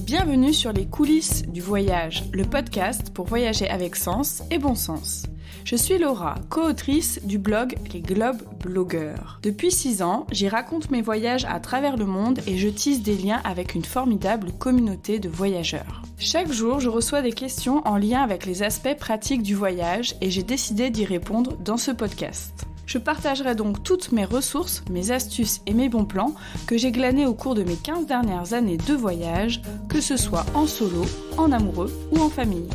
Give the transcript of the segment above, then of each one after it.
Bienvenue sur les coulisses du voyage, le podcast pour voyager avec sens et bon sens. Je suis Laura, co-autrice du blog Les Globe Blogueurs. Depuis 6 ans, j'y raconte mes voyages à travers le monde et je tisse des liens avec une formidable communauté de voyageurs. Chaque jour, je reçois des questions en lien avec les aspects pratiques du voyage et j'ai décidé d'y répondre dans ce podcast. Je partagerai donc toutes mes ressources, mes astuces et mes bons plans que j'ai glanés au cours de mes 15 dernières années de voyage, que ce soit en solo, en amoureux ou en famille.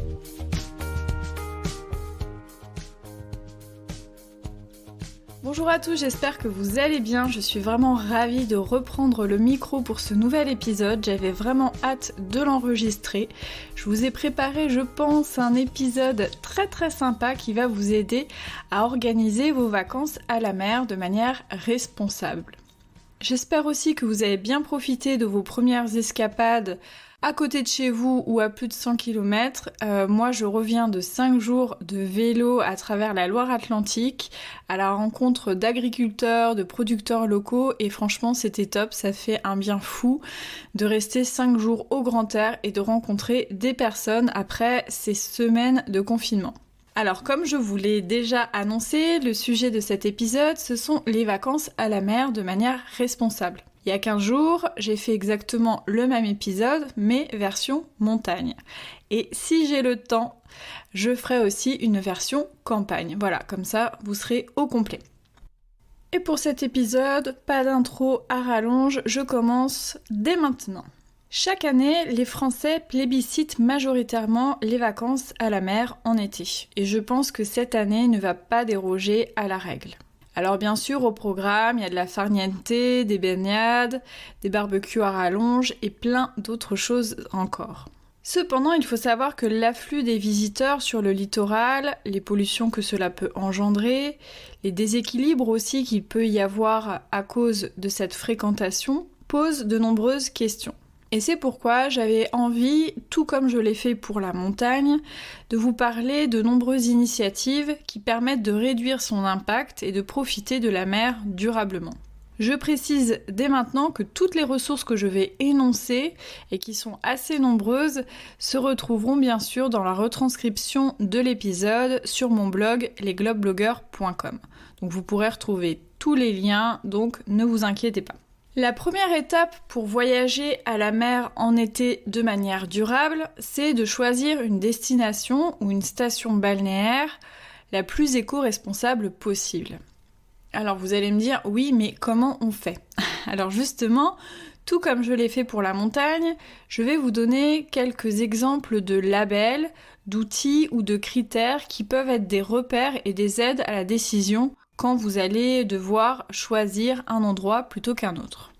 Bonjour à tous, j'espère que vous allez bien. Je suis vraiment ravie de reprendre le micro pour ce nouvel épisode. J'avais vraiment hâte de l'enregistrer. Je vous ai préparé, je pense, un épisode très sympa qui va vous aider à organiser vos vacances à la mer de manière responsable. J'espère aussi que vous avez bien profité de vos premières escapades à côté de chez vous ou à plus de 100 km. Moi, je reviens de 5 jours de vélo à travers la Loire-Atlantique à la rencontre d'agriculteurs, de producteurs locaux et franchement, c'était top. Ça fait un bien fou de rester 5 jours au grand air et de rencontrer des personnes après ces semaines de confinement. Alors, comme je vous l'ai déjà annoncé, le sujet de cet épisode, ce sont les vacances à la mer de manière responsable. Il y a 15 jours, j'ai fait exactement le même épisode, mais version montagne. Et si j'ai le temps, je ferai aussi une version campagne. Voilà, comme ça, vous serez au complet. Et pour cet épisode, pas d'intro à rallonge, je commence dès maintenant. Chaque année, les Français plébiscitent majoritairement les vacances à la mer en été. Et je pense que cette année ne va pas déroger à la règle. Alors bien sûr, au programme, il y a de la farniente, des baignades, des barbecues à rallonge et plein d'autres choses encore. Cependant, il faut savoir que l'afflux des visiteurs sur le littoral, les pollutions que cela peut engendrer, les déséquilibres aussi qu'il peut y avoir à cause de cette fréquentation, posent de nombreuses questions. Et c'est pourquoi j'avais envie, tout comme je l'ai fait pour la montagne, de vous parler de nombreuses initiatives qui permettent de réduire son impact et de profiter de la mer durablement. Je précise dès maintenant que toutes les ressources que je vais énoncer, et qui sont assez nombreuses, se retrouveront bien sûr dans la retranscription de l'épisode sur mon blog lesglobeblogueurs.com. Donc vous pourrez retrouver tous les liens, donc ne vous inquiétez pas. La première étape pour voyager à la mer en été de manière durable, c'est de choisir une destination ou une station balnéaire la plus éco-responsable possible. Alors vous allez me dire, oui, mais comment on fait ? Alors justement, tout comme je l'ai fait pour la montagne, je vais vous donner quelques exemples de labels, d'outils ou de critères qui peuvent être des repères et des aides à la décision quand vous allez devoir choisir un endroit plutôt qu'un autre.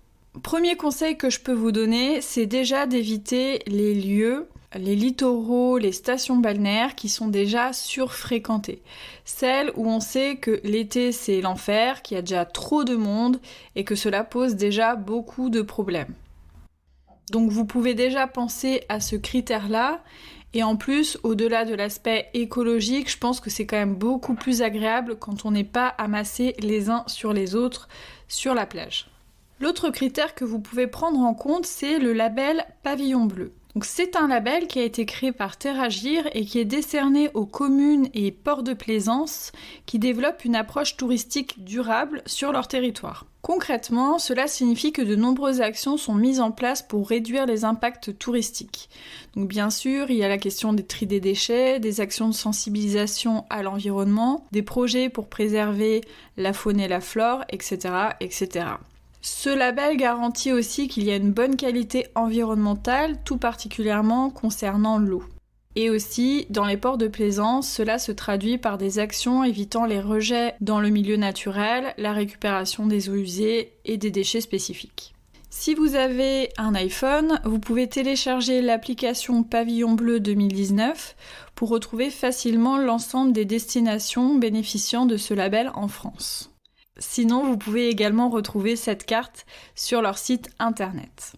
Premier conseil que je peux vous donner, c'est déjà d'éviter les lieux, les littoraux, les stations balnéaires qui sont déjà surfréquentées. Celles où on sait que l'été c'est l'enfer, qu'il y a déjà trop de monde et que cela pose déjà beaucoup de problèmes. Donc vous pouvez déjà penser à ce critère-là. Et en plus, au-delà de l'aspect écologique, je pense que c'est quand même beaucoup plus agréable quand on n'est pas amassés les uns sur les autres sur la plage. L'autre critère que vous pouvez prendre en compte, c'est le label Pavillon Bleu. Donc c'est un label qui a été créé par Terragir et qui est décerné aux communes et ports de plaisance qui développent une approche touristique durable sur leur territoire. Concrètement, cela signifie que de nombreuses actions sont mises en place pour réduire les impacts touristiques. Donc bien sûr, il y a la question des tri des déchets, des actions de sensibilisation à l'environnement, des projets pour préserver la faune et la flore, etc., etc. Ce label garantit aussi qu'il y a une bonne qualité environnementale, tout particulièrement concernant l'eau. Et aussi, dans les ports de plaisance, cela se traduit par des actions évitant les rejets dans le milieu naturel, la récupération des eaux usées et des déchets spécifiques. Si vous avez un iPhone, vous pouvez télécharger l'application Pavillon Bleu 2019 pour retrouver facilement l'ensemble des destinations bénéficiant de ce label en France. Sinon, vous pouvez également retrouver cette carte sur leur site internet.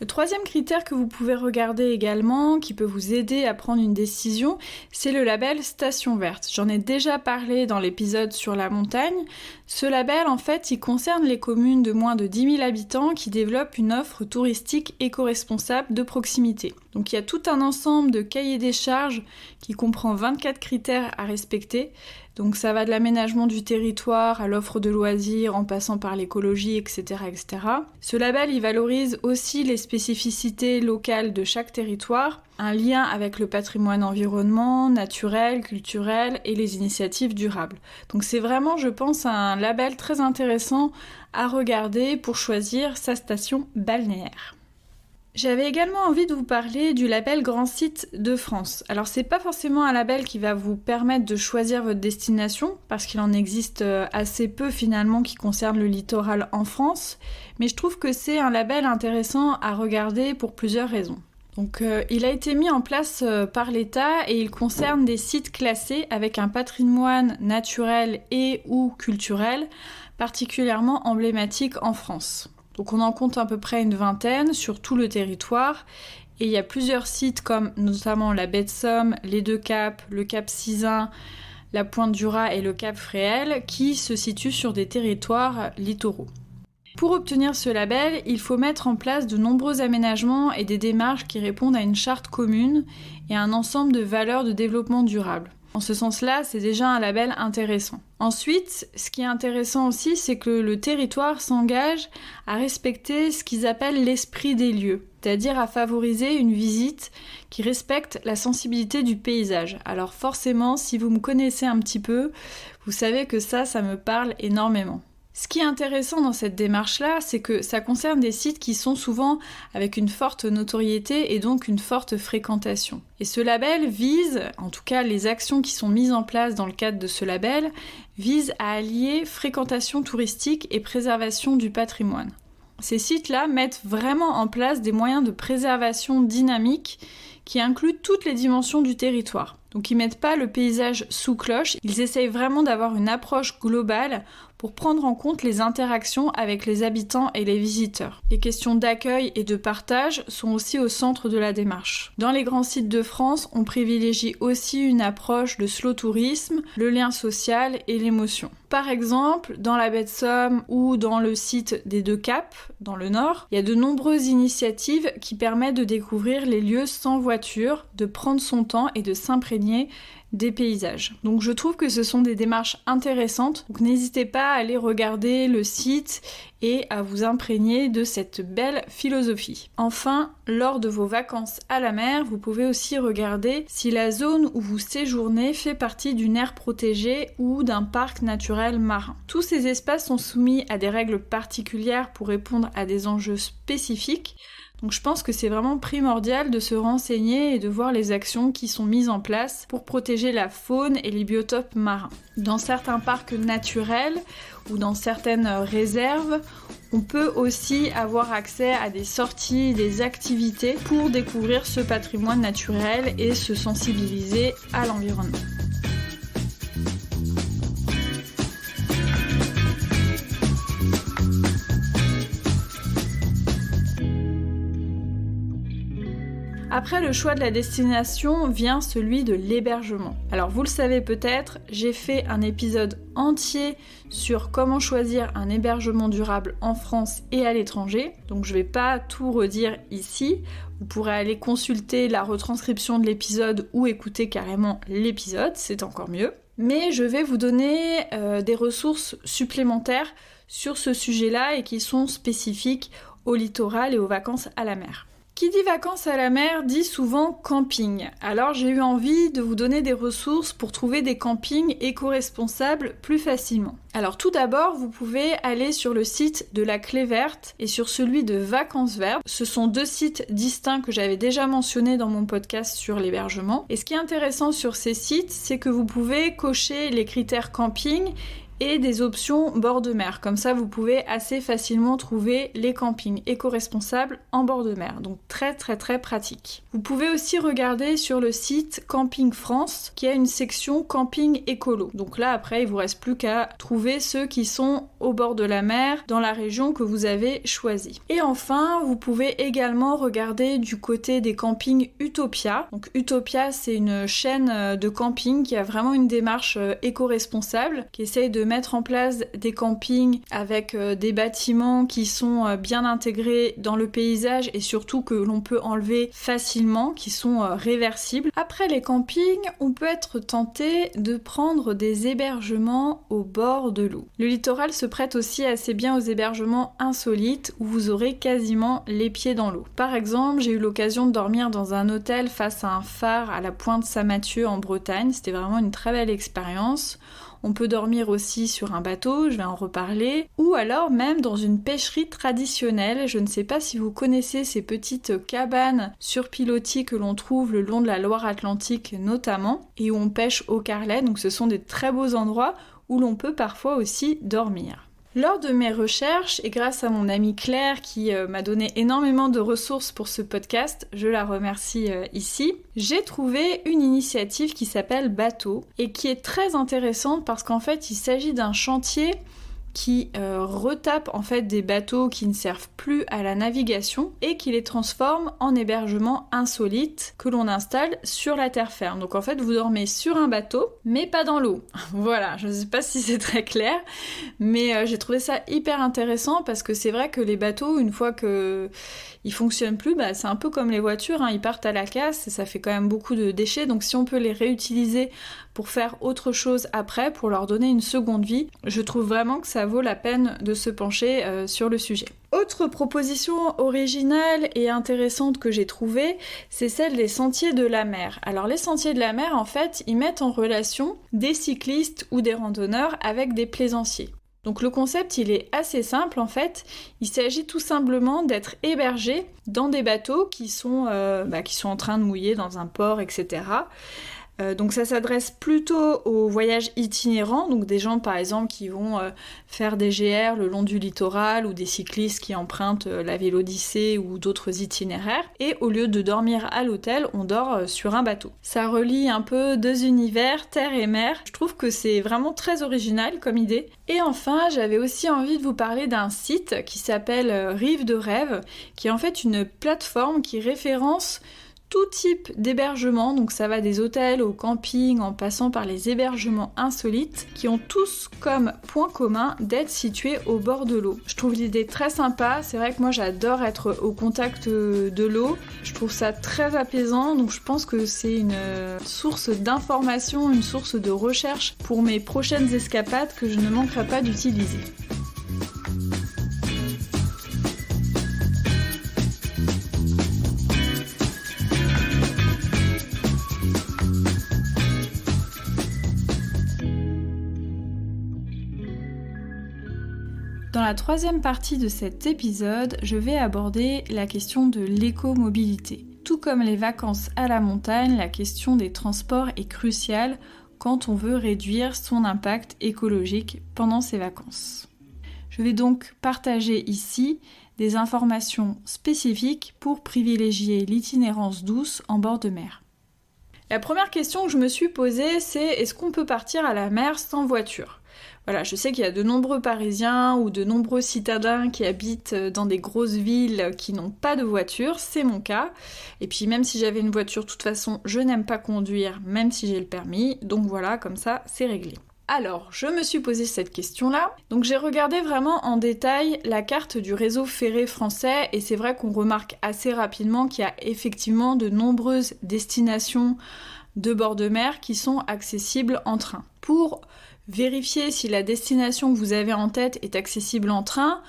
Le troisième critère que vous pouvez regarder également, qui peut vous aider à prendre une décision, c'est le label Station Verte. J'en ai déjà parlé dans l'épisode sur la montagne. Ce label, en fait, il concerne les communes de moins de 10 000 habitants qui développent une offre touristique éco-responsable de proximité. Donc il y a tout un ensemble de cahiers des charges qui comprend 24 critères à respecter. Donc ça va de l'aménagement du territoire à l'offre de loisirs en passant par l'écologie, etc., etc. Ce label, il valorise aussi les spécificités locales de chaque territoire, un lien avec le patrimoine environnement, naturel, culturel et les initiatives durables. Donc c'est vraiment, je pense, un label très intéressant à regarder pour choisir sa station balnéaire. J'avais également envie de vous parler du label Grand Site de France. Alors c'est pas forcément un label qui va vous permettre de choisir votre destination, parce qu'il en existe assez peu finalement qui concernent le littoral en France, mais je trouve que c'est un label intéressant à regarder pour plusieurs raisons. Donc il a été mis en place par l'État et il concerne des sites classés avec un patrimoine naturel et ou culturel particulièrement emblématique en France. Donc on en compte à peu près une vingtaine sur tout le territoire et il y a plusieurs sites comme notamment la baie de Somme, les Deux Caps, le Cap Sizun, la Pointe du Raz et le Cap Fréhel qui se situent sur des territoires littoraux. Pour obtenir ce label, il faut mettre en place de nombreux aménagements et des démarches qui répondent à une charte commune et à un ensemble de valeurs de développement durable. En ce sens-là, c'est déjà un label intéressant. Ensuite, ce qui est intéressant aussi, c'est que le territoire s'engage à respecter ce qu'ils appellent l'esprit des lieux, c'est-à-dire à favoriser une visite qui respecte la sensibilité du paysage. Alors forcément, si vous me connaissez un petit peu, vous savez que ça me parle énormément. Ce qui est intéressant dans cette démarche-là, c'est que ça concerne des sites qui sont souvent avec une forte notoriété et donc une forte fréquentation. Et ce label vise, en tout cas les actions qui sont mises en place dans le cadre de ce label, visent à allier fréquentation touristique et préservation du patrimoine. Ces sites-là mettent vraiment en place des moyens de préservation dynamique qui incluent toutes les dimensions du territoire. Donc ils mettent pas le paysage sous cloche, ils essayent vraiment d'avoir une approche globale pour prendre en compte les interactions avec les habitants et les visiteurs. Les questions d'accueil et de partage sont aussi au centre de la démarche. Dans les grands sites de France, on privilégie aussi une approche de slow tourisme, le lien social et l'émotion. Par exemple, dans la baie de Somme ou dans le site des Deux Caps, dans le Nord, il y a de nombreuses initiatives qui permettent de découvrir les lieux sans voiture, de prendre son temps et de s'imprégner des paysages. Donc je trouve que ce sont des démarches intéressantes, donc n'hésitez pas à aller regarder le site et à vous imprégner de cette belle philosophie. Enfin, lors de vos vacances à la mer, vous pouvez aussi regarder si la zone où vous séjournez fait partie d'une aire protégée ou d'un parc naturel marin. Tous ces espaces sont soumis à des règles particulières pour répondre à des enjeux spécifiques. Donc je pense que c'est vraiment primordial de se renseigner et de voir les actions qui sont mises en place pour protéger la faune et les biotopes marins. Dans certains parcs naturels ou dans certaines réserves, on peut aussi avoir accès à des sorties, des activités pour découvrir ce patrimoine naturel et se sensibiliser à l'environnement. Après le choix de la destination vient celui de l'hébergement. Alors vous le savez peut-être, j'ai fait un épisode entier sur comment choisir un hébergement durable en France et à l'étranger, donc je vais pas tout redire ici. Vous pourrez aller consulter la retranscription de l'épisode ou écouter carrément l'épisode, c'est encore mieux. Mais je vais vous donner des ressources supplémentaires sur ce sujet-là et qui sont spécifiques au littoral et aux vacances à la mer. Qui dit vacances à la mer dit souvent camping. Alors j'ai eu envie de vous donner des ressources pour trouver des campings éco-responsables plus facilement. Alors tout d'abord, vous pouvez aller sur le site de la Clé Verte et sur celui de Vacances Vertes. Ce sont deux sites distincts que j'avais déjà mentionnés dans mon podcast sur l'hébergement. Et ce qui est intéressant sur ces sites, c'est que vous pouvez cocher les critères camping et des options bord de mer. Comme ça, vous pouvez assez facilement trouver les campings éco-responsables en bord de mer. Donc très pratique. Vous pouvez aussi regarder sur le site Camping France qui a une section camping écolo. Donc là, après, il vous reste plus qu'à trouver ceux qui sont au bord de la mer dans la région que vous avez choisie. Et enfin, vous pouvez également regarder du côté des campings Utopia. Donc Utopia, c'est une chaîne de camping qui a vraiment une démarche éco-responsable, qui essaye de mettre en place des campings avec des bâtiments qui sont bien intégrés dans le paysage et surtout que l'on peut enlever facilement, qui sont réversibles. Après les campings, on peut être tenté de prendre des hébergements au bord de l'eau. Le littoral se prête aussi assez bien aux hébergements insolites où vous aurez quasiment les pieds dans l'eau. Par exemple, j'ai eu l'occasion de dormir dans un hôtel face à un phare à la pointe Saint-Mathieu en Bretagne. C'était vraiment une très belle expérience. On peut dormir aussi sur un bateau, je vais en reparler, ou alors même dans une pêcherie traditionnelle. Je ne sais pas si vous connaissez ces petites cabanes sur pilotis que l'on trouve le long de la Loire-Atlantique notamment, et où on pêche au carrelet, donc ce sont des très beaux endroits où l'on peut parfois aussi dormir. Lors de mes recherches, et grâce à mon amie Claire qui m'a donné énormément de ressources pour ce podcast, je la remercie ici, j'ai trouvé une initiative qui s'appelle Bateau et qui est très intéressante parce qu'en fait il s'agit d'un chantier qui retape en fait des bateaux qui ne servent plus à la navigation et qui les transforme en hébergements insolites que l'on installe sur la terre ferme. Donc en fait vous dormez sur un bateau mais pas dans l'eau. Voilà, je ne sais pas si c'est très clair, mais j'ai trouvé ça hyper intéressant parce que c'est vrai que les bateaux, une fois que ils fonctionnent plus, c'est un peu comme les voitures, ils partent à la casse et ça fait quand même beaucoup de déchets. Donc si on peut les réutiliser pour faire autre chose après, pour leur donner une seconde vie, je trouve vraiment que ça vaut la peine de se pencher sur le sujet. Autre proposition originale et intéressante que j'ai trouvée, c'est celle des sentiers de la mer. Alors les sentiers de la mer, en fait, ils mettent en relation des cyclistes ou des randonneurs avec des plaisanciers. Donc le concept, il est assez simple en fait. Il s'agit tout simplement d'être hébergé dans des bateaux qui sont en train de mouiller dans un port, etc. Donc ça s'adresse plutôt aux voyages itinérants, donc des gens par exemple qui vont faire des GR le long du littoral ou des cyclistes qui empruntent la Vélodyssée ou d'autres itinéraires. Et au lieu de dormir à l'hôtel, on dort sur un bateau. Ça relie un peu deux univers, terre et mer. Je trouve que c'est vraiment très original comme idée. Et enfin, j'avais aussi envie de vous parler d'un site qui s'appelle Rive de Rêve, qui est en fait une plateforme qui référence tout type d'hébergement, donc ça va des hôtels au camping en passant par les hébergements insolites qui ont tous comme point commun d'être situés au bord de l'eau. Je trouve l'idée très sympa, c'est vrai que moi j'adore être au contact de l'eau, je trouve ça très apaisant, donc je pense que c'est une source d'information, une source de recherche pour mes prochaines escapades que je ne manquerai pas d'utiliser. Dans la troisième partie de cet épisode, je vais aborder la question de l'écomobilité. Tout comme les vacances à la montagne, la question des transports est cruciale quand on veut réduire son impact écologique pendant ses vacances. Je vais donc partager ici des informations spécifiques pour privilégier l'itinérance douce en bord de mer. La première question que je me suis posée, c'est est-ce qu'on peut partir à la mer sans voiture ? Voilà, je sais qu'il y a de nombreux Parisiens ou de nombreux citadins qui habitent dans des grosses villes qui n'ont pas de voiture, c'est mon cas. Et puis même si j'avais une voiture, de toute façon, je n'aime pas conduire, même si j'ai le permis. Donc voilà, comme ça, c'est réglé. Alors, je me suis posé cette question-là. Donc j'ai regardé vraiment en détail la carte du réseau ferré français et c'est vrai qu'on remarque assez rapidement qu'il y a effectivement de nombreuses destinations de bord de mer qui sont accessibles en train. Pour vérifier si la destination que vous avez en tête est accessible en train,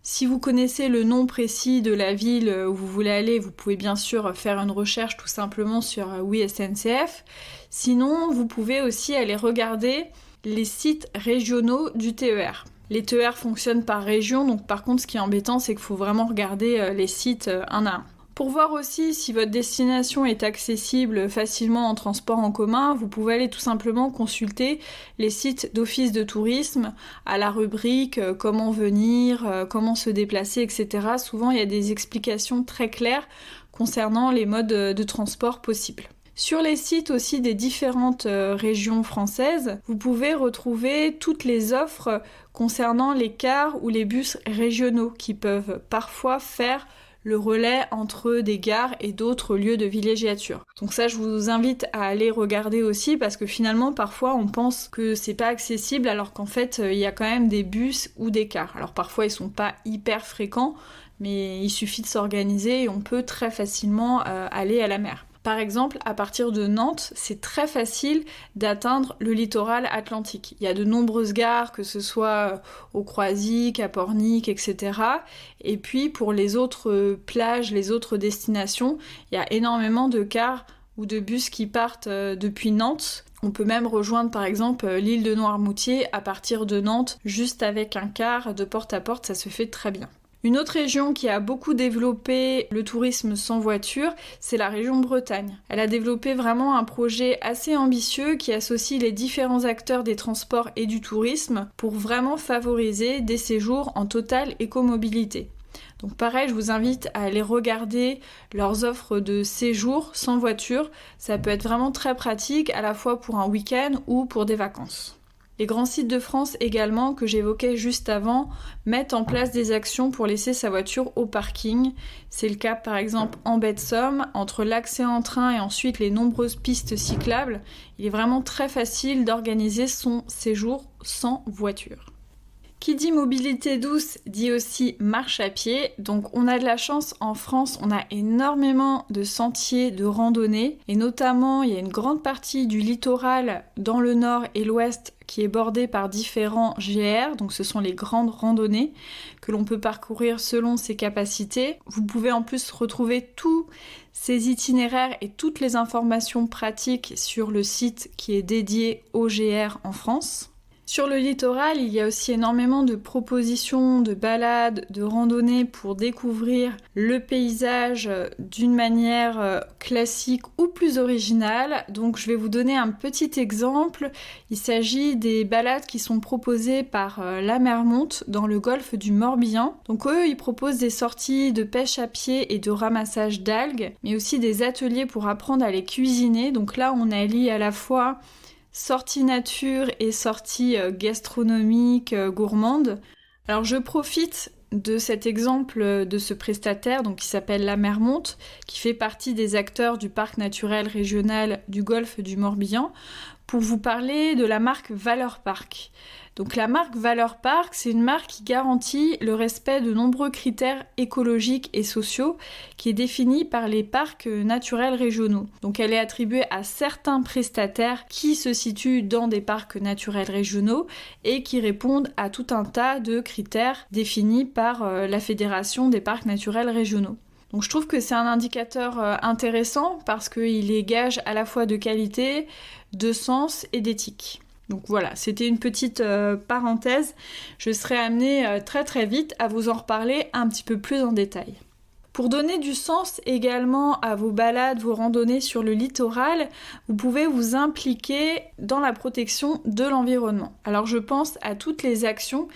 si vous connaissez le nom précis de la ville où vous voulez aller, vous pouvez bien sûr faire une recherche tout simplement sur Oui SNCF. Sinon, vous pouvez aussi aller regarder les sites régionaux du TER. Les TER fonctionnent par région, donc par contre ce qui est embêtant c'est qu'il faut vraiment regarder les sites un à un. Pour voir aussi si votre destination est accessible facilement en transport en commun, vous pouvez aller tout simplement consulter les sites d'office de tourisme à la rubrique comment venir, comment se déplacer, etc. Souvent, il y a des explications très claires concernant les modes de transport possibles. Sur les sites aussi des différentes régions françaises, vous pouvez retrouver toutes les offres concernant les cars ou les bus régionaux qui peuvent parfois faire le relais entre des gares et d'autres lieux de villégiature. Donc ça, je vous invite à aller regarder aussi parce que finalement, parfois, on pense que c'est pas accessible alors qu'en fait, il y a quand même des bus ou des cars. Alors parfois, ils sont pas hyper fréquents, mais il suffit de s'organiser et on peut très facilement aller à la mer. Par exemple, à partir de Nantes, c'est très facile d'atteindre le littoral atlantique. Il y a de nombreuses gares, que ce soit au Croisic, à Pornic, etc. Et puis pour les autres plages, les autres destinations, il y a énormément de cars ou de bus qui partent depuis Nantes. On peut même rejoindre par exemple l'île de Noirmoutier à partir de Nantes, juste avec un car de porte à porte, ça se fait très bien. Une autre région qui a beaucoup développé le tourisme sans voiture, c'est la région Bretagne. Elle a développé vraiment un projet assez ambitieux qui associe les différents acteurs des transports et du tourisme pour vraiment favoriser des séjours en totale écomobilité. Donc pareil, je vous invite à aller regarder leurs offres de séjour sans voiture. Ça peut être vraiment très pratique à la fois pour un week-end ou pour des vacances. Les grands sites de France également, que j'évoquais juste avant, mettent en place des actions pour laisser sa voiture au parking. C'est le cas par exemple en baie de Somme, entre l'accès en train et ensuite les nombreuses pistes cyclables. Il est vraiment très facile d'organiser son séjour sans voiture. Qui dit mobilité douce dit aussi marche à pied, donc on a de la chance en France, on a énormément de sentiers de randonnée et notamment il y a une grande partie du littoral dans le nord et l'ouest qui est bordée par différents GR, donc ce sont les grandes randonnées que l'on peut parcourir selon ses capacités. Vous pouvez en plus retrouver tous ces itinéraires et toutes les informations pratiques sur le site qui est dédié aux GR en France. Sur le littoral, il y a aussi énormément de propositions, de balades, de randonnées pour découvrir le paysage d'une manière classique ou plus originale. Donc je vais vous donner un petit exemple. Il s'agit des balades qui sont proposées par la Mermonte dans le golfe du Morbihan. Donc eux, ils proposent des sorties de pêche à pied et de ramassage d'algues, mais aussi des ateliers pour apprendre à les cuisiner. Donc là, on allie à la fois sortie nature et sortie gastronomique, gourmande. Alors je profite de cet exemple de ce prestataire donc qui s'appelle la Mermonte, qui fait partie des acteurs du parc naturel régional du golfe du Morbihan, pour vous parler de la marque Valeur Parc. Donc la marque Valeur Parc, c'est une marque qui garantit le respect de nombreux critères écologiques et sociaux qui est défini par les parcs naturels régionaux. Donc elle est attribuée à certains prestataires qui se situent dans des parcs naturels régionaux et qui répondent à tout un tas de critères définis par la Fédération des parcs naturels régionaux. Donc je trouve que c'est un indicateur intéressant parce qu'il est gage à la fois de qualité, de sens et d'éthique. Donc voilà, c'était une petite parenthèse. Je serai amenée très très vite à vous en reparler un petit peu plus en détail. Pour donner du sens également à vos balades, vos randonnées sur le littoral, vous pouvez vous impliquer dans la protection de l'environnement. Alors je pense à toutes les actions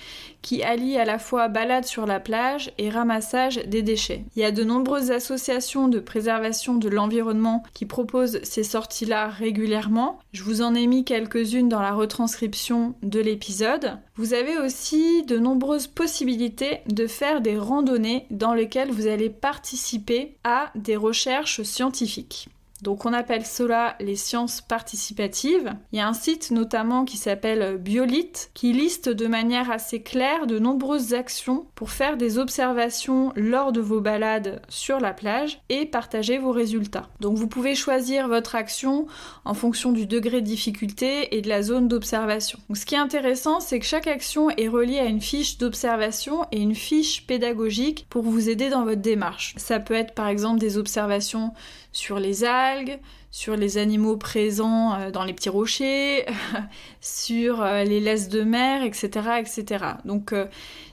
qui allient à la fois balade sur la plage et ramassage des déchets. Il y a de nombreuses associations de préservation de l'environnement qui proposent ces sorties-là régulièrement. Je vous en ai mis quelques-unes dans la retranscription de l'épisode. Vous avez aussi de nombreuses possibilités de faire des randonnées dans lesquelles vous allez participer à des recherches scientifiques. Donc on appelle cela les sciences participatives. Il y a un site notamment qui s'appelle Biolite qui liste de manière assez claire de nombreuses actions pour faire des observations lors de vos balades sur la plage et partager vos résultats. Donc vous pouvez choisir votre action en fonction du degré de difficulté et de la zone d'observation. Donc ce qui est intéressant, c'est que chaque action est reliée à une fiche d'observation et une fiche pédagogique pour vous aider dans votre démarche. Ça peut être par exemple des observations sur les algues, sur les animaux présents dans les petits rochers, sur les laisses de mer, etc. etc. Donc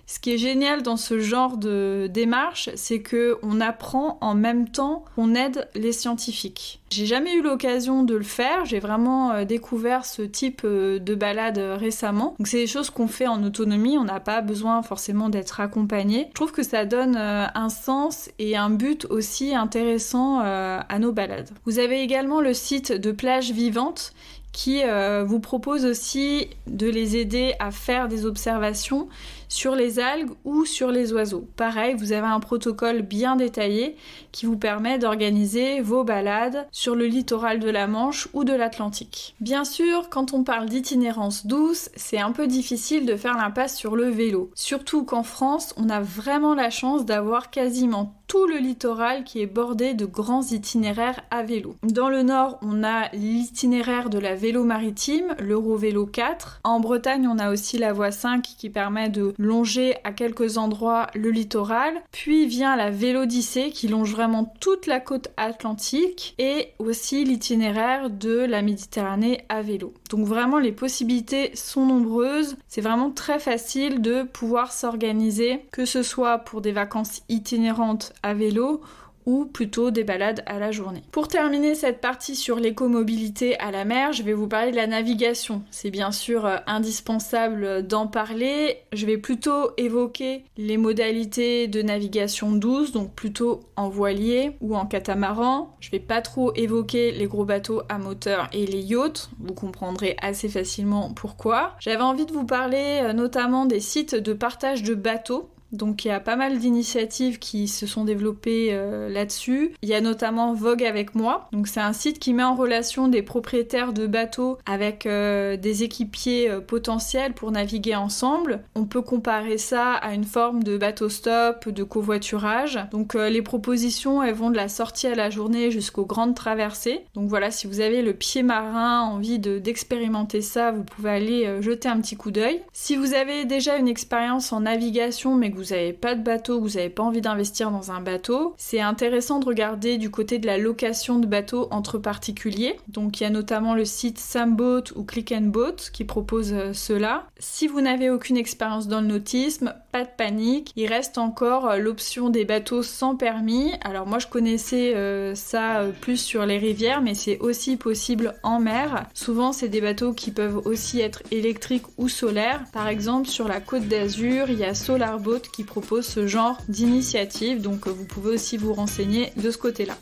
Ce qui est génial dans ce genre de démarche, c'est qu'on apprend en même temps qu'on aide les scientifiques. J'ai jamais eu l'occasion de le faire, j'ai vraiment découvert ce type de balade récemment. Donc c'est des choses qu'on fait en autonomie, on n'a pas besoin forcément d'être accompagné. Je trouve que ça donne un sens et un but aussi intéressant à nos balades. Vous avez également le site de Plage Vivante qui vous propose aussi de les aider à faire des observations sur les algues ou sur les oiseaux. Pareil, vous avez un protocole bien détaillé qui vous permet d'organiser vos balades sur le littoral de la Manche ou de l'Atlantique. Bien sûr, quand on parle d'itinérance douce, c'est un peu difficile de faire l'impasse sur le vélo. Surtout qu'en France, on a vraiment la chance d'avoir quasiment tout le littoral qui est bordé de grands itinéraires à vélo. Dans le nord, on a l'itinéraire de la vélo maritime, l'Eurovélo 4. En Bretagne, on a aussi la voie 5 qui permet de longer à quelques endroits le littoral. Puis vient la Vélodyssée qui longe vraiment toute la côte atlantique et aussi l'itinéraire de la Méditerranée à vélo. Donc vraiment, les possibilités sont nombreuses. C'est vraiment très facile de pouvoir s'organiser, que ce soit pour des vacances itinérantes à vélo ou plutôt des balades à la journée. Pour terminer cette partie sur l'écomobilité à la mer, je vais vous parler de la navigation. C'est bien sûr indispensable d'en parler. Je vais plutôt évoquer les modalités de navigation douce, donc plutôt en voilier ou en catamaran. Je vais pas trop évoquer les gros bateaux à moteur et les yachts. Vous comprendrez assez facilement pourquoi. J'avais envie de vous parler notamment des sites de partage de bateaux. Donc il y a pas mal d'initiatives qui se sont développées là-dessus. Il y a notamment Vogue avec moi. Donc c'est un site qui met en relation des propriétaires de bateaux avec des équipiers potentiels pour naviguer ensemble. On peut comparer ça à une forme de bateau stop, de covoiturage. Donc les propositions, elles vont de la sortie à la journée jusqu'aux grandes traversées. Donc voilà, si vous avez le pied marin, envie d'expérimenter ça, vous pouvez aller jeter un petit coup d'œil. Si vous avez déjà une expérience en navigation mais que vous n'avez pas de bateau, vous n'avez pas envie d'investir dans un bateau, c'est intéressant de regarder du côté de la location de bateaux entre particuliers. Donc il y a notamment le site Samboat ou Click and Boat qui propose cela. Si vous n'avez aucune expérience dans le nautisme, pas de panique, il reste encore l'option des bateaux sans permis. Alors moi je connaissais ça plus sur les rivières, mais c'est aussi possible en mer. Souvent c'est des bateaux qui peuvent aussi être électriques ou solaires. Par exemple sur la Côte d'Azur, il y a Solarboat qui propose ce genre d'initiative, donc vous pouvez aussi vous renseigner de ce côté-là.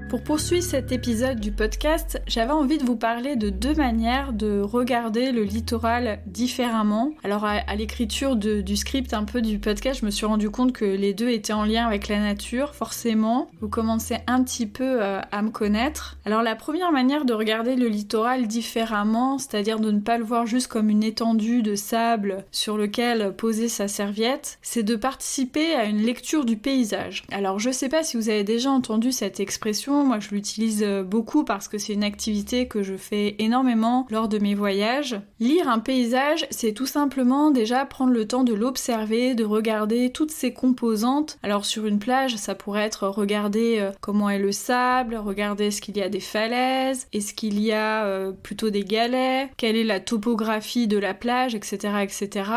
Pour poursuivre cet épisode du podcast, j'avais envie de vous parler de deux manières de regarder le littoral différemment. Alors à l'écriture du script un peu du podcast, je me suis rendu compte que les deux étaient en lien avec la nature, forcément. Vous commencez un petit peu à me connaître. Alors la première manière de regarder le littoral différemment, c'est-à-dire de ne pas le voir juste comme une étendue de sable sur lequel poser sa serviette, c'est de participer à une lecture du paysage. Alors je sais pas si vous avez déjà entendu cette expression. Moi je l'utilise beaucoup parce que c'est une activité que je fais énormément lors de mes voyages. Lire un paysage, c'est tout simplement déjà prendre le temps de l'observer, de regarder toutes ses composantes. Alors sur une plage, ça pourrait être regarder comment est le sable, regarder est-ce qu'il y a des falaises, est-ce qu'il y a plutôt des galets, quelle est la topographie de la plage, etc., etc.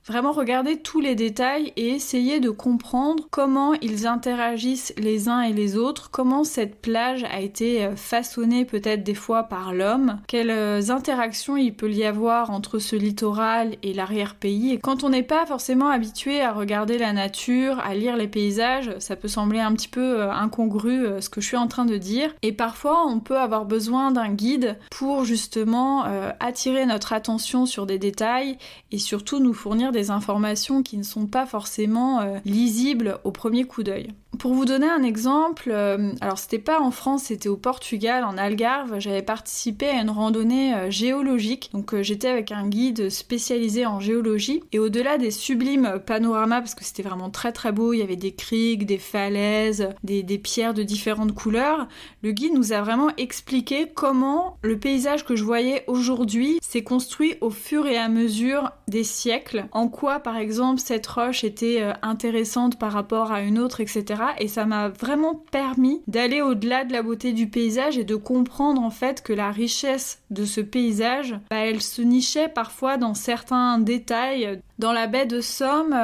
Vraiment regarder tous les détails et essayer de comprendre comment ils interagissent les uns et les autres, comment cette plage a été façonnée peut-être des fois par l'homme, quelles interactions il peut y avoir entre ce littoral et l'arrière-pays. Et quand on n'est pas forcément habitué à regarder la nature, à lire les paysages, ça peut sembler un petit peu incongru ce que je suis en train de dire. Et parfois on peut avoir besoin d'un guide pour justement attirer notre attention sur des détails et surtout nous fournir des informations qui ne sont pas forcément lisibles au premier coup d'œil. Pour vous donner un exemple, alors c'était pas en France, c'était au Portugal, en Algarve, j'avais participé à une randonnée géologique. Donc j'étais avec un guide spécialisé en géologie et au-delà des sublimes panoramas, parce que c'était vraiment très très beau, il y avait des criques, des falaises, des pierres de différentes couleurs, le guide nous a vraiment expliqué comment le paysage que je voyais aujourd'hui s'est construit au fur et à mesure des siècles, en quoi par exemple cette roche était intéressante par rapport à une autre, etc. Et ça m'a vraiment permis d'aller au-delà de la beauté du paysage et de comprendre en fait que la richesse de ce paysage, elle se nichait parfois dans certains détails. Dans la baie de Somme,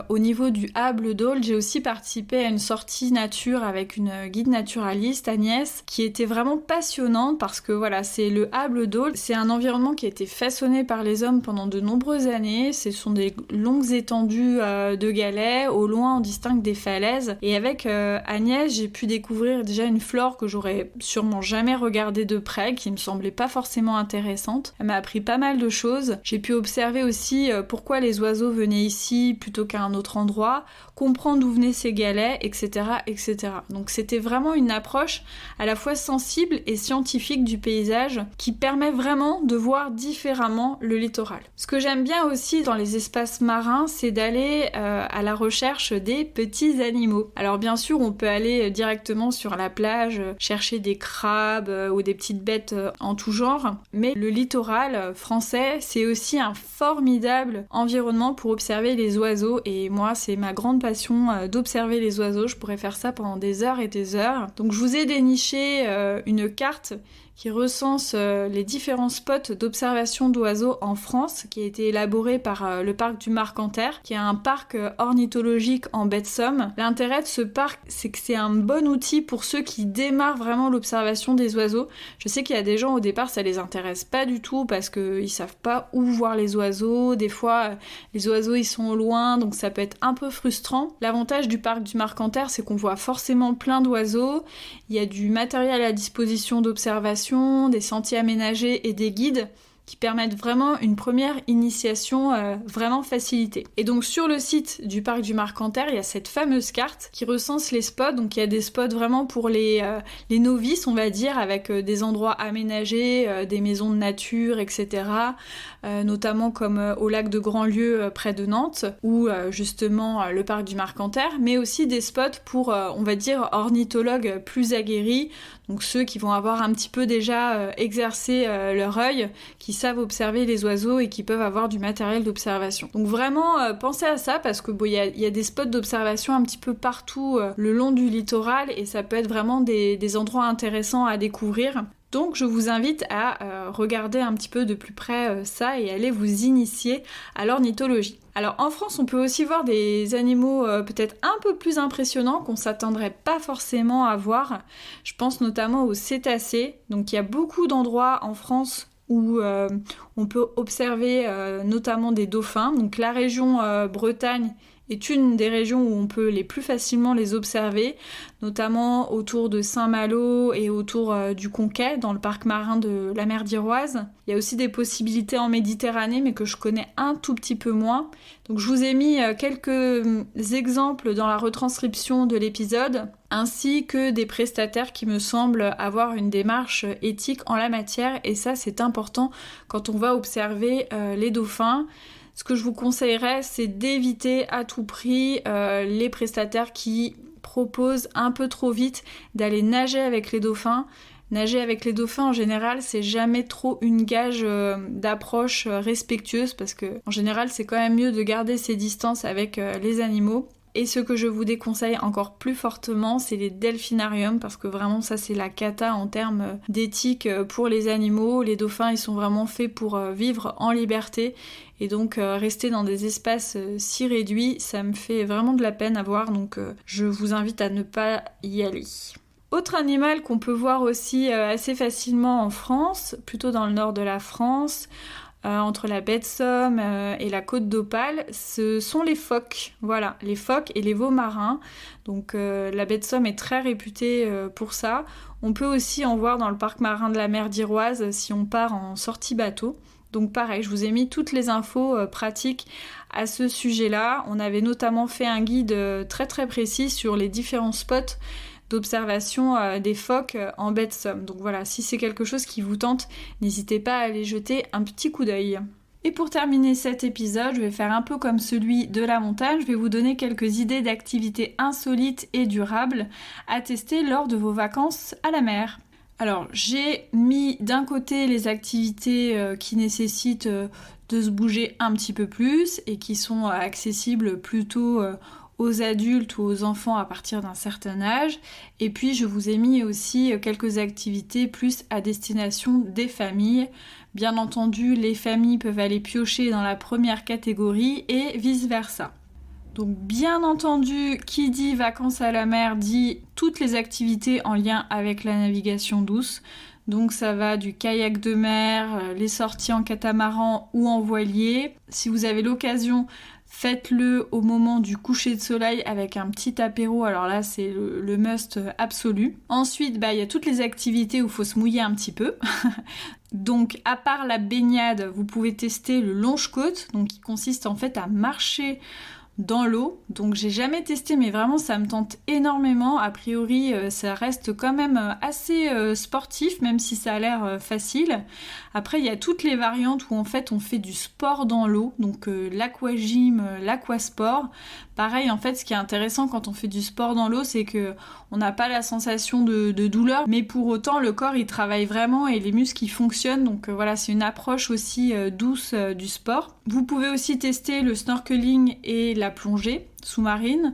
au niveau du Hable d'Aule, j'ai aussi participé à une sortie nature avec une guide naturaliste, Agnès, qui était vraiment passionnante parce que voilà, c'est le Hable d'Aule, c'est un environnement qui a été façonné par les hommes pendant de nombreuses années, ce sont des longues étendues de galets, au loin on distingue des falaises, et avec Agnès, j'ai pu découvrir déjà une flore que j'aurais sûrement jamais regardée de près, qui me semblait pas forcément intéressante. Elle m'a appris pas mal de choses, j'ai pu observer aussi pourquoi les oiseaux venaient ici plutôt qu'à un autre endroit, comprendre d'où venaient ces galets, etc., etc. Donc c'était vraiment une approche à la fois sensible et scientifique du paysage qui permet vraiment de voir différemment le littoral. Ce que j'aime bien aussi dans les espaces marins, c'est d'aller à la recherche des petits animaux. Alors bien sûr, on peut aller directement sur la plage, chercher des crabes ou des petites bêtes en tout genre, mais le littoral français, c'est aussi un formidable environnement pour observer les oiseaux, et moi c'est ma grande passion d'observer les oiseaux, je pourrais faire ça pendant des heures et des heures. Donc je vous ai déniché une carte qui recense les différents spots d'observation d'oiseaux en France, qui a été élaboré par le parc du Marcanterre, qui est un parc ornithologique en baie de Somme. L'intérêt de ce parc, c'est que c'est un bon outil pour ceux qui démarrent vraiment l'observation des oiseaux. Je sais qu'il y a des gens au départ, ça les intéresse pas du tout parce qu'ils savent pas où voir les oiseaux. Des fois, les oiseaux ils sont au loin, donc ça peut être un peu frustrant. L'avantage du parc du Marcanterre, c'est qu'on voit forcément plein d'oiseaux. Il y a du matériel à disposition d'observation, des sentiers aménagés et des guides qui permettent vraiment une première initiation vraiment facilitée. Et donc sur le site du parc du Marcanterre, il y a cette fameuse carte qui recense les spots. Donc il y a des spots vraiment pour les novices, on va dire, avec des endroits aménagés, des maisons de nature, etc. Notamment comme au lac de Grandlieu près de Nantes, ou justement le parc du Marcanterre, mais aussi des spots pour, on va dire, ornithologues plus aguerris, donc ceux qui vont avoir un petit peu déjà exercé leur œil, qui savent observer les oiseaux et qui peuvent avoir du matériel d'observation. Donc vraiment, pensez à ça parce que il y a des spots d'observation un petit peu partout le long du littoral et ça peut être vraiment des endroits intéressants à découvrir. Donc je vous invite à regarder un petit peu de plus près ça et aller vous initier à l'ornithologie. Alors en France, on peut aussi voir des animaux peut-être un peu plus impressionnants qu'on s'attendrait pas forcément à voir. Je pense notamment aux cétacés. Donc il y a beaucoup d'endroits en France où on peut observer notamment des dauphins. Donc la région Bretagne est une des régions où on peut les plus facilement les observer, notamment autour de Saint-Malo et autour du Conquet, dans le parc marin de la mer d'Iroise. Il y a aussi des possibilités en Méditerranée, mais que je connais un tout petit peu moins. Donc je vous ai mis quelques exemples dans la retranscription de l'épisode, ainsi que des prestataires qui me semblent avoir une démarche éthique en la matière, et ça c'est important quand on va observer les dauphins. Ce que je vous conseillerais, c'est d'éviter à tout prix les prestataires qui proposent un peu trop vite d'aller nager avec les dauphins. Nager avec les dauphins, en général, c'est jamais trop une gage d'approche respectueuse parce que, en général, c'est quand même mieux de garder ses distances avec les animaux. Et ce que je vous déconseille encore plus fortement, c'est les delphinariums, parce que vraiment ça c'est la cata en termes d'éthique pour les animaux. Les dauphins ils sont vraiment faits pour vivre en liberté, et donc rester dans des espaces si réduits, ça me fait vraiment de la peine à voir, donc je vous invite à ne pas y aller. Autre animal qu'on peut voir aussi assez facilement en France, plutôt dans le nord de la France, entre la baie de Somme et la côte d'Opale, ce sont les phoques. Voilà, les phoques et les veaux marins. Donc la baie de Somme est très réputée pour ça. On peut aussi en voir dans le parc marin de la mer d'Iroise si on part en sortie bateau. Donc pareil, je vous ai mis toutes les infos pratiques à ce sujet-là. On avait notamment fait un guide très très précis sur les différents spots d'observation des phoques en baie de Somme. Donc voilà, si c'est quelque chose qui vous tente, n'hésitez pas à aller jeter un petit coup d'œil. Et pour terminer cet épisode, je vais faire un peu comme celui de la montagne, je vais vous donner quelques idées d'activités insolites et durables à tester lors de vos vacances à la mer. Alors, j'ai mis d'un côté les activités qui nécessitent de se bouger un petit peu plus et qui sont accessibles plutôt aux adultes ou aux enfants à partir d'un certain âge. Et puis, je vous ai mis aussi quelques activités plus à destination des familles. Bien entendu, les familles peuvent aller piocher dans la première catégorie et vice-versa. Donc bien entendu, qui dit vacances à la mer dit toutes les activités en lien avec la navigation douce. Donc ça va du kayak de mer, les sorties en catamaran ou en voilier. Si vous avez l'occasion, faites-le au moment du coucher de soleil avec un petit apéro. Alors là, c'est le must absolu. Ensuite, il y a toutes les activités où il faut se mouiller un petit peu. Donc à part la baignade, vous pouvez tester le longe-côte, donc qui consiste en fait à marcher dans l'eau. Donc j'ai jamais testé, mais vraiment ça me tente énormément. A priori ça reste quand même assez sportif, même si ça a l'air facile. Après il y a toutes les variantes où en fait on fait du sport dans l'eau, donc l'aquagym, l'aquasport. Pareil, en fait ce qui est intéressant quand on fait du sport dans l'eau, c'est que on n'a pas la sensation de douleur, mais pour autant le corps il travaille vraiment et les muscles ils fonctionnent. Donc voilà, c'est une approche aussi douce du sport. Vous pouvez aussi tester le snorkeling et la plongée sous-marine.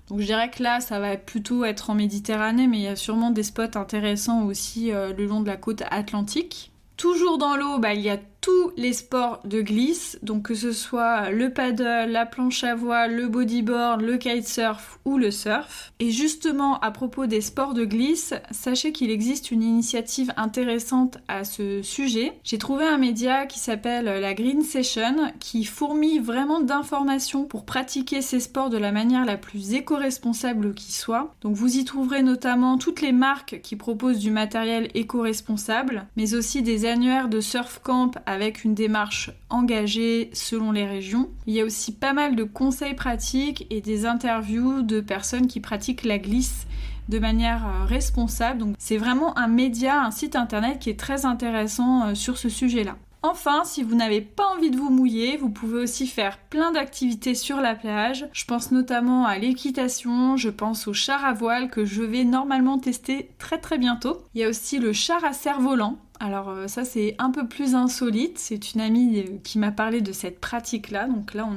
Donc je dirais que là ça va plutôt être en Méditerranée, mais il y a sûrement des spots intéressants aussi le long de la côte atlantique. Toujours dans l'eau, il y a tous les sports de glisse, donc que ce soit le paddle, la planche à voile, le bodyboard, le kitesurf ou le surf. Et justement, à propos des sports de glisse, sachez qu'il existe une initiative intéressante à ce sujet. J'ai trouvé un média qui s'appelle la Green Session, qui fourmille vraiment d'informations pour pratiquer ces sports de la manière la plus éco-responsable qui soit. Donc vous y trouverez notamment toutes les marques qui proposent du matériel éco-responsable, mais aussi des annuaires de surf camp avec une démarche engagée selon les régions. Il y a aussi pas mal de conseils pratiques et des interviews de personnes qui pratiquent la glisse de manière responsable. Donc c'est vraiment un média, un site internet qui est très intéressant sur ce sujet-là. Enfin, si vous n'avez pas envie de vous mouiller, vous pouvez aussi faire plein d'activités sur la plage. Je pense notamment à l'équitation, je pense au char à voile que je vais normalement tester très très bientôt. Il y a aussi le char à cerf-volant. Alors ça c'est un peu plus insolite, c'est une amie qui m'a parlé de cette pratique-là. Donc là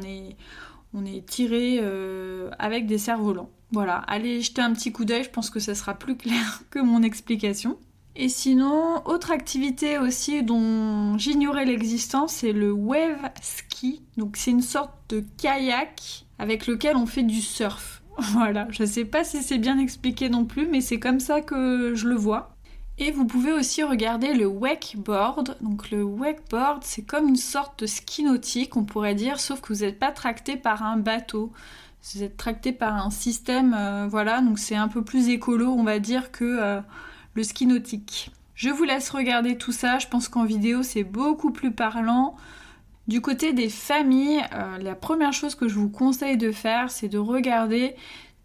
on est tiré avec des cerfs-volants. Voilà, allez jeter un petit coup d'œil, je pense que ça sera plus clair que mon explication. Et sinon, autre activité aussi dont j'ignorais l'existence, c'est le wave ski. Donc c'est une sorte de kayak avec lequel on fait du surf. Voilà, je sais pas si c'est bien expliqué non plus, mais c'est comme ça que je le vois. Et vous pouvez aussi regarder le wakeboard. Donc le wakeboard, c'est comme une sorte de ski nautique, on pourrait dire, sauf que vous n'êtes pas tracté par un bateau. Vous êtes tracté par un système, voilà, donc c'est un peu plus écolo, on va dire, que le ski nautique. Je vous laisse regarder tout ça, je pense qu'en vidéo c'est beaucoup plus parlant. Du côté des familles, la première chose que je vous conseille de faire, c'est de regarder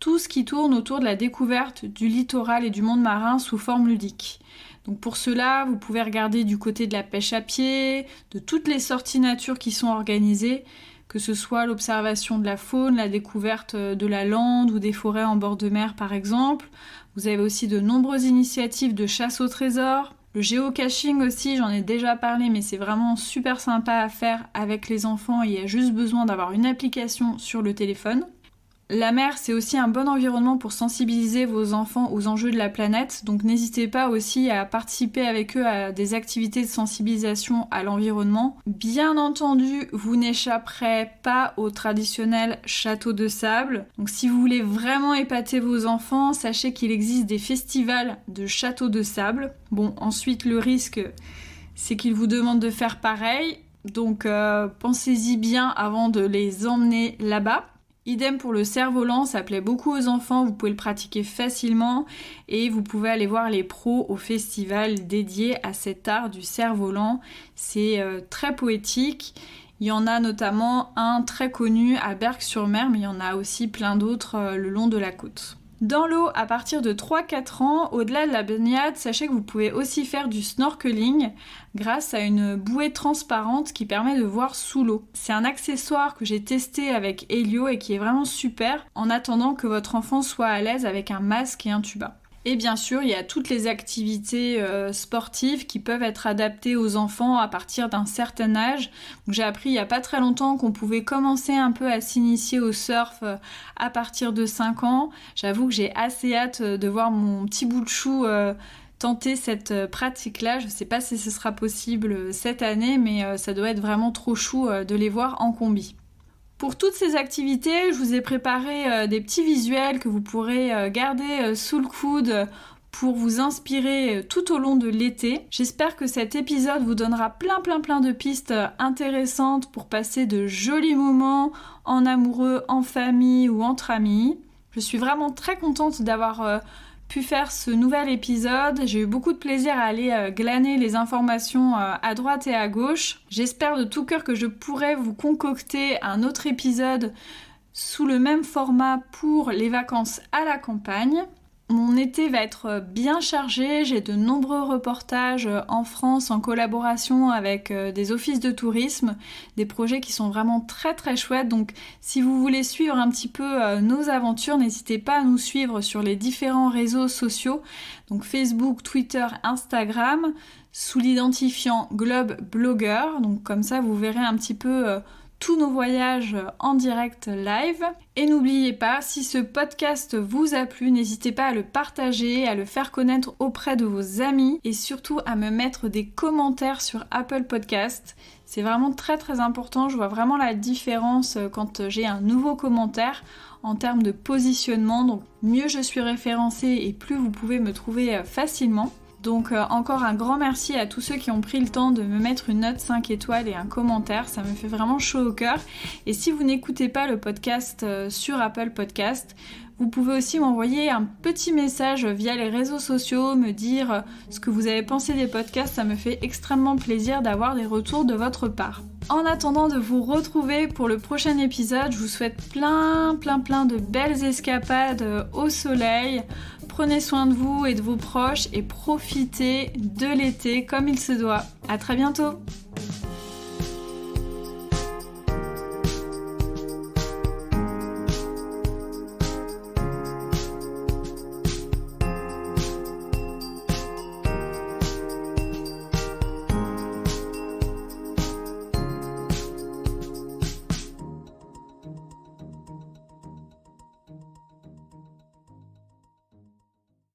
tout ce qui tourne autour de la découverte du littoral et du monde marin sous forme ludique. Donc pour cela, vous pouvez regarder du côté de la pêche à pied, de toutes les sorties nature qui sont organisées, que ce soit l'observation de la faune, la découverte de la lande ou des forêts en bord de mer par exemple. Vous avez aussi de nombreuses initiatives de chasse au trésor. Le géocaching aussi, j'en ai déjà parlé, mais c'est vraiment super sympa à faire avec les enfants. Il y a juste besoin d'avoir une application sur le téléphone. La mer, c'est aussi un bon environnement pour sensibiliser vos enfants aux enjeux de la planète, donc n'hésitez pas aussi à participer avec eux à des activités de sensibilisation à l'environnement. Bien entendu, vous n'échapperez pas au traditionnel château de sable. Donc si vous voulez vraiment épater vos enfants, sachez qu'il existe des festivals de châteaux de sable. Bon, ensuite le risque, c'est qu'ils vous demandent de faire pareil, donc pensez-y bien avant de les emmener là-bas. Idem pour le cerf-volant, ça plaît beaucoup aux enfants, vous pouvez le pratiquer facilement et vous pouvez aller voir les pros au festival dédié à cet art du cerf-volant. C'est très poétique. Il y en a notamment un très connu à Berck-sur-Mer, mais il y en a aussi plein d'autres le long de la côte. Dans l'eau, à partir de 3-4 ans, au-delà de la baignade, sachez que vous pouvez aussi faire du snorkeling grâce à une bouée transparente qui permet de voir sous l'eau. C'est un accessoire que j'ai testé avec Elio et qui est vraiment super en attendant que votre enfant soit à l'aise avec un masque et un tuba. Et bien sûr, il y a toutes les activités sportives qui peuvent être adaptées aux enfants à partir d'un certain âge. Donc, j'ai appris il n'y a pas très longtemps qu'on pouvait commencer un peu à s'initier au surf à partir de 5 ans. J'avoue que j'ai assez hâte de voir mon petit bout de chou tenter cette pratique-là. Je ne sais pas si ce sera possible cette année, mais ça doit être vraiment trop chou de les voir en combi. Pour toutes ces activités, je vous ai préparé des petits visuels que vous pourrez garder sous le coude pour vous inspirer tout au long de l'été. J'espère que cet épisode vous donnera plein de pistes intéressantes pour passer de jolis moments en amoureux, en famille ou entre amis. Je suis vraiment très contente d'avoir pu faire ce nouvel épisode. J'ai eu beaucoup de plaisir à aller glaner les informations à droite et à gauche. J'espère de tout cœur que je pourrai vous concocter un autre épisode sous le même format pour les vacances à la campagne. Mon été va être bien chargé, j'ai de nombreux reportages en France en collaboration avec des offices de tourisme, des projets qui sont vraiment très chouettes. Donc si vous voulez suivre un petit peu nos aventures, n'hésitez pas à nous suivre sur les différents réseaux sociaux, donc Facebook, Twitter, Instagram, sous l'identifiant Globe Blogger. Donc comme ça vous verrez un petit peu tous nos voyages en direct live. Et n'oubliez pas, si ce podcast vous a plu, n'hésitez pas à le partager, à le faire connaître auprès de vos amis et surtout à me mettre des commentaires sur Apple Podcast. C'est vraiment très important, je vois vraiment la différence quand j'ai un nouveau commentaire en termes de positionnement. Donc mieux je suis référencée et plus vous pouvez me trouver facilement. Donc encore un grand merci à tous ceux qui ont pris le temps de me mettre une note 5 étoiles et un commentaire, ça me fait vraiment chaud au cœur. Et si vous n'écoutez pas le podcast sur Apple Podcast, vous pouvez aussi m'envoyer un petit message via les réseaux sociaux, me dire ce que vous avez pensé des podcasts, ça me fait extrêmement plaisir d'avoir des retours de votre part. En attendant de vous retrouver pour le prochain épisode, je vous souhaite plein de belles escapades au soleil. Prenez soin de vous et de vos proches et profitez de l'été comme il se doit. À très bientôt!